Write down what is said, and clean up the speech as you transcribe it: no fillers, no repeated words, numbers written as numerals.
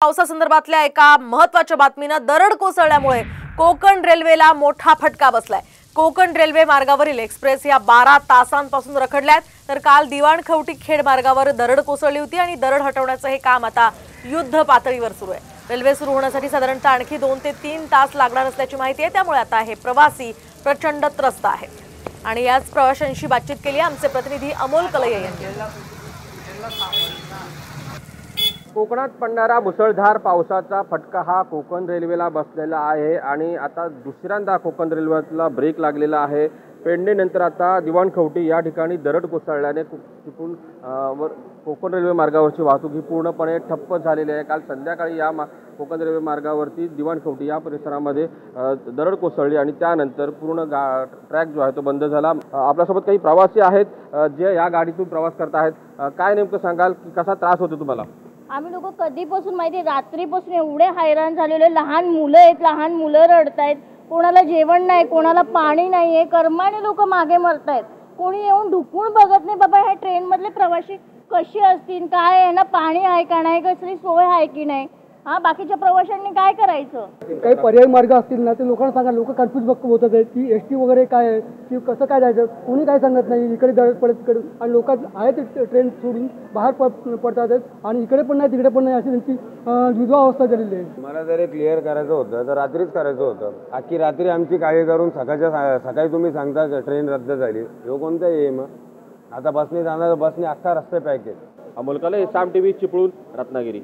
पावसासंदर्भातल्या एका महत्त्वाच्या बातमीनं दरड कोसळल्यामुळे कोकण रेल्वेला मोठा फटका बसलाय। कोकण रेल्वे मार्गावरील एक्सप्रेस या 12 तासांपासून रखडल्यात। तर काल दिवाणखवटी खेड मार्गावर दरड कोसळली होती आणि दरड हटवण्याचं हे काम आता युद्ध पातळीवर सुरू आहे। रेल्वे सुरू होण्यासाठी साधारणतः आणखी 2 ते 3 तास लागणार असल्याची माहिती आहे। त्यामुळे आता हे प्रवासी प्रचंड त्रस्त आहेत आणि याच प्रवाशांशी बातचीत केली आमचे प्रतिनिधी अमोल कलये यांनी। कोकणात पडणारा मुसळधार पावसाचा फटका हा कोकण रेल्वेला बसलेला आहे आणि आता दुसऱ्यांदा कोकण रेल्वेला ब्रेक लागलेला आहे। पेडणेनंतर आता दिवाणखवटी या ठिकाणी दरड कोसळल्याने तिथून कोकण रेल्वे मार्गावरची वाहतूक ही पूर्णपणे ठप्प झालेली आहे। काल संध्याकाळी या कोकण रेल्वे मार्गावरती दिवाणखवटी या परिसरामध्ये दरड कोसळली आणि त्यानंतर पूर्ण ट्रॅक जो आहे तो बंद झाला। आपल्यासोबत काही प्रवासी आहेत जे या गाडीतून प्रवास करत आहेत। काय नेमकं सांगाल की कसा त्रास होतो तुम्हाला? आम्ही लोक कधीपासून माहिती रात्रीपासून एवढे हैराण झालेले, लहान मुलं आहेत, लहान मुलं रडतायत, कोणाला जेवण नाही, कोणाला पाणी नाहीये, कर्माने लोक मागे मरतायत, कोणी येऊन ढुकून बघत नाही बाबा ह्या ट्रेन मधले प्रवासी कसे असतील, काय आहे ना, पाणी आहे का नाही, कसली सोय आहे की नाही, हा बाकीच्या प्रवाशांनी काय करायचं? काही पर्यायी मार्ग असतील ना ते लोकांना सांगा। लोक कन्फ्यूज होतात की एसटी वगैरे काय आहे की कसं काय जायचं, कोणी काय सांगत नाही। इकडे दरड पडत तिकडे आणि लोक आहेत ट्रेन सोडून बाहेर पडतात आणि इकडे पण नाही तिकडे पण नाही अशी त्यांची विधवा अवस्था झालेली आहे। मला जर क्लिअर करायचं होतं तर रात्रीच करायचं होतं। अख्खी रात्री आमची काळजी करून सकाळी तुम्ही सांगता ट्रेन रद्द झाली, ह्यो कोणता आहे मग? आता बसने जाणार, बसने अख्खा रस्ता पॅक आहे। अमोल कलये, साम टीव्ही, चिपळूण, रत्नागिरी।